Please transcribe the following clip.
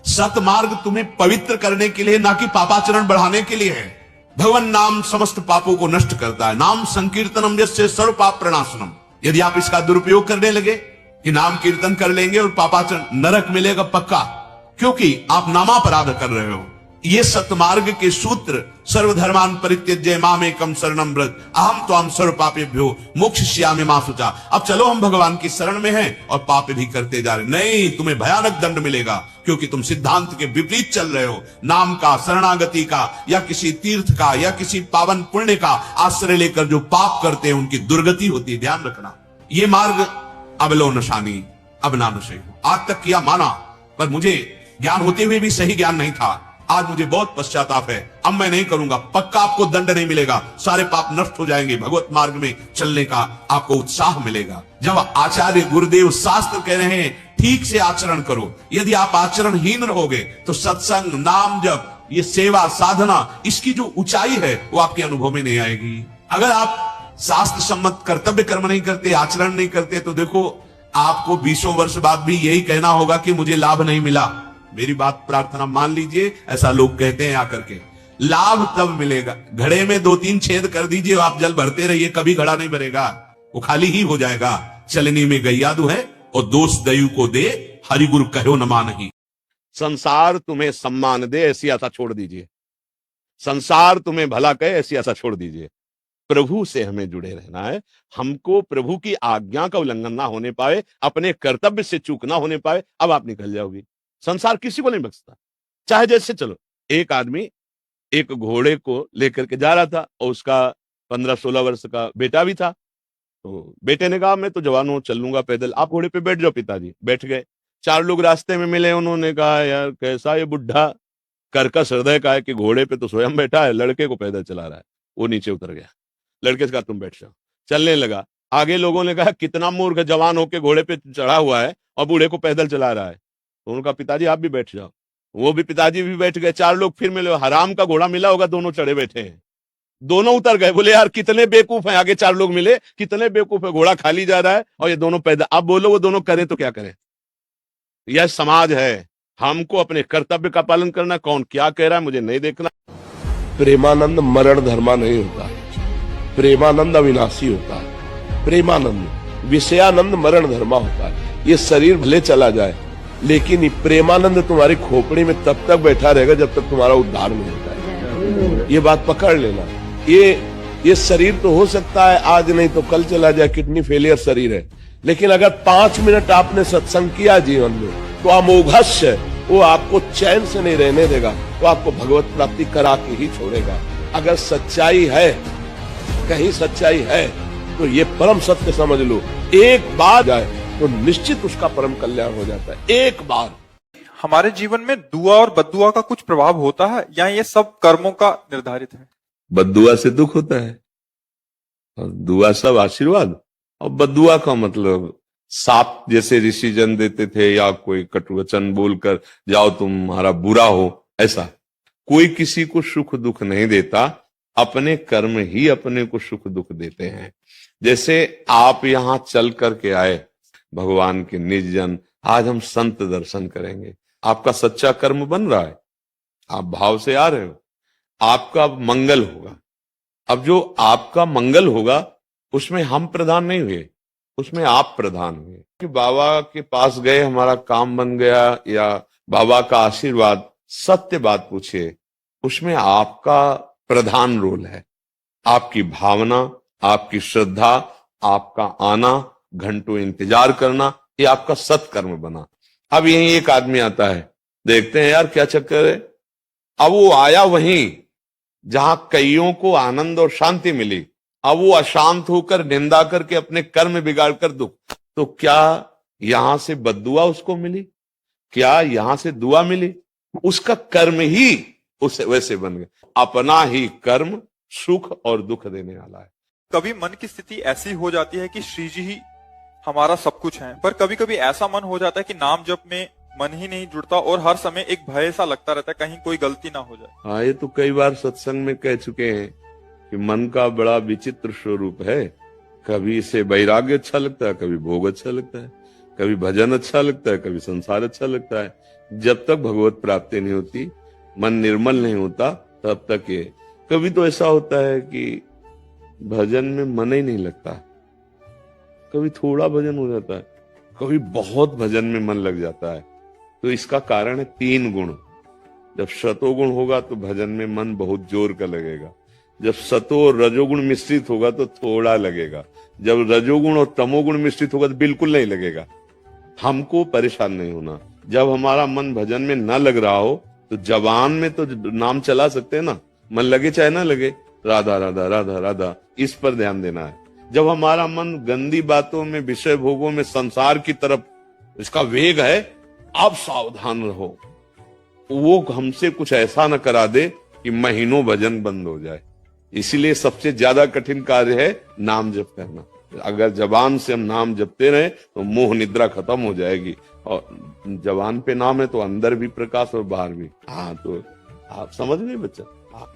सतमार्ग तुम्हें पवित्र करने के लिए, ना कि पापाचरण बढ़ाने के लिए है। भगवान नाम समस्त पापों को नष्ट करता है। नाम संकीर्तनम यस्य सर्व पाप प्रणाशनम। यदि आप इसका दुरुपयोग करने लगे कि नाम कीर्तन कर लेंगे और पापाचरण, नरक मिलेगा पक्का, क्योंकि आप नामापराध कर रहे हो। ये सतमार्ग के सूत्र, सर्वधर्मान परित्यज्य मामेकम शरणं व्रज अहम त्वाम सर्व पापेभ्यो मोक्षयिष्यामि मा शुचा। अब चलो हम भगवान की शरण में हैं और पाप भी करते जा रहे। नहीं, तुम्हें भयानक दंड मिलेगा, क्योंकि तुम सिद्धांत के विपरीत चल रहे हो। नाम का, शरणागति का, या किसी तीर्थ का, या किसी पावन पुण्य का आश्रय लेकर जो पाप करते हैं उनकी दुर्गति होती है। ध्यान रखना, ये मार्ग अब लो नशानी, अब ना नशे हो। आज तक किया माना, पर मुझे ज्ञान होते हुए भी सही ज्ञान नहीं था। आज मुझे बहुत पश्चाताप है, अब मैं नहीं करूंगा। पक्का आपको दंड नहीं मिलेगा, सारे पाप नष्ट हो जाएंगे, भगवत मार्ग में चलने का आपको उत्साह मिलेगा। जब आचार्य गुरुदेव शास्त्र कह रहे हैं ठीक से आचरण करो, यदि आप आचरणहीन रहोगे तो सत्संग, नाम जप, ये सेवा साधना, इसकी जो ऊंचाई है वो आपके अनुभव में नहीं आएगी। अगर आप शास्त्र सम्मत कर्तव्य कर्म नहीं करते, आचरण नहीं करते, तो देखो आपको 20 वर्ष बाद भी यही कहना होगा कि मुझे लाभ नहीं मिला। मेरी बात प्रार्थना मान लीजिए, ऐसा लोग कहते हैं आकर के। लाभ तब मिलेगा, घड़े में 2-3 छेद कर दीजिए, आप जल भरते रहिए, कभी घड़ा नहीं भरेगा, वो खाली ही हो जाएगा। चलनी में गैयादू है और दोष दयु को दे, हरि गुरु कहो न मानहि। संसार तुम्हें सम्मान दे, ऐसी आशा छोड़ दीजिए। संसार तुम्हें भला कहे, ऐसी आशा छोड़ दीजिए। प्रभु से हमें जुड़े रहना है। हमको प्रभु की आज्ञा का उल्लंघन ना होने पाए, अपने कर्तव्य से चूक ना होने पाए, अब आप निकल जाओगी। संसार किसी को नहीं बख्शता, चाहे जैसे चलो। एक आदमी एक घोड़े को लेकर के जा रहा था और उसका 15-16 वर्ष का बेटा भी था। तो बेटे ने कहा मैं तो जवान हूं, चल लूंगा पैदल, आप घोड़े पे बैठ जाओ। पिताजी बैठ गए। 4 लोग रास्ते में मिले, उन्होंने कहा यार कैसा ये बुढ़ा कर्कश हृदय का है कि घोड़े पे तो स्वयं बैठा है, लड़के को पैदल चला रहा है। वो नीचे उतर गया। लड़के से कहा तुम बैठ जाओ, चलने लगा। आगे लोगों ने कहा कितना मूर्ख, जवान होके घोड़े पे चढ़ा हुआ है और बूढ़े को पैदल चला रहा है। तो उनका पिताजी आप भी बैठ जाओ, वो भी पिताजी भी बैठ गए। 4 लोग फिर मिले, हराम का घोड़ा मिला होगा, दोनों चढ़े बैठे हैं। दोनों उतर गए। बोले यार कितने बेवकूफ हैं। आगे 4 लोग मिले, कितने बेवकूफ है, घोड़ा खाली जा रहा है और ये दोनों पैदल। अब बोलो वो दोनों करें तो क्या करें। यह समाज है, हमको अपने कर्तव्य का पालन करना। कौन क्या कह रहा है मुझे नहीं देखना। प्रेमानंद मरण धर्मा नहीं होता है, प्रेमानंद अविनाशी होता है। प्रेमानंद, विषयानंद मरण धर्मा होता है। ये शरीर भले चला जाए, लेकिन प्रेमानंद तुम्हारी खोपड़ी में तब तक बैठा रहेगा जब तक तुम्हारा उद्धार नहीं होता है। ये बात पकड़ लेना। ये शरीर तो हो सकता है आज नहीं तो कल चला जाए, किडनी फेलियर शरीर है, लेकिन अगर 5 मिनट आपने सत्संग किया जीवन में तो अमोघस्य वो आपको चैन से नहीं रहने देगा, वो आपको भगवत प्राप्ति करा के ही छोड़ेगा। अगर सच्चाई है, कहीं सच्चाई है, तो ये परम सत्य समझ लो। एक बार जाए तो निश्चित उसका परम कल्याण हो जाता है। एक बार। हमारे जीवन में दुआ और बद्दुआ का कुछ प्रभाव होता है या ये सब कर्मों का निर्धारित है? बद्दुआ से दुख होता है और दुआ सब आशीर्वाद। और बद्दुआ का मतलब साप जैसे ऋषि जन देते थे, या कोई कटुवचन बोलकर जाओ तुम्हारा बुरा हो, ऐसा कोई किसी को सुख दुख नहीं देता। अपने कर्म ही अपने को सुख दुख देते हैं। जैसे आप यहां चल करके आए, भगवान के निज जन, आज हम संत दर्शन करेंगे, आपका सच्चा कर्म बन रहा है, आप भाव से आ रहे हो, आपका मंगल होगा। अब जो आपका मंगल होगा उसमें हम प्रधान नहीं हुए, उसमें आप प्रधान हुए। कि बाबा के पास गए, हमारा काम बन गया, या बाबा का आशीर्वाद, सत्य बात पूछिए, उसमें आपका प्रधान रोल है। आपकी भावना, आपकी श्रद्धा, आपका आना, घंटों इंतजार करना, ये आपका सत्कर्म बना। अब यही एक आदमी आता है, देखते हैं यार क्या चक्कर है। अब वो आया वहीं जहां कईयों को आनंद और शांति मिली, अब वो अशांत होकर निंदा करके अपने कर्म बिगाड़कर दुख। तो क्या यहां से बद्दुआ उसको मिली? क्या यहां से दुआ मिली? उसका कर्म ही उसे वैसे बन गया। अपना ही कर्म सुख और दुख देने वाला है। कभी मन की स्थिति ऐसी हो जाती है कि श्री जी ही हमारा सब कुछ है, पर कभी कभी ऐसा मन हो जाता है कि नाम जप में मन ही नहीं जुड़ता और हर समय एक भय सा लगता रहता है कहीं कोई गलती ना हो जाए। हाँ, ये तो कई बार सत्संग में कह चुके हैं कि मन का बड़ा विचित्र स्वरूप है। कभी इसे वैराग्य अच्छा लगता है, कभी भोग अच्छा लगता है, कभी भजन अच्छा लगता है, कभी संसार अच्छा लगता है। जब तक भगवत प्राप्ति नहीं होती, मन निर्मल नहीं होता, तब तक ये। कभी तो ऐसा होता है कि भजन में मन ही नहीं लगता, कभी थोड़ा भजन हो जाता है, कभी बहुत भजन में मन लग जाता है। तो इसका कारण है 3 गुण। जब सतोगुण होगा तो भजन में मन बहुत जोर का लगेगा, जब सतो और रजोगुण मिश्रित होगा तो थोड़ा लगेगा, जब रजोगुण और तमोगुण मिश्रित होगा तो बिल्कुल नहीं लगेगा। हमको परेशान नहीं होना। जब हमारा मन भजन में न लग रहा हो तो जबान में तो नाम चला सकते हैं ना, मन लगे चाहे ना लगे, राधा राधा राधा राधा, इस पर ध्यान देना है। जब हमारा मन गंदी बातों में, विषय भोगों में, संसार की तरफ इसका वेग है, आप सावधान रहो, वो हमसे कुछ ऐसा न करा दे कि महीनों भजन बंद हो जाए। इसलिए सबसे ज्यादा कठिन कार्य है नाम जप करना। अगर जबान से हम नाम जपते रहे तो मोह निद्रा खत्म हो जाएगी, और जबान पे नाम है तो अंदर भी प्रकाश और बाहर भी। हाँ, तो आप समझ गए बच्चा। हाँ।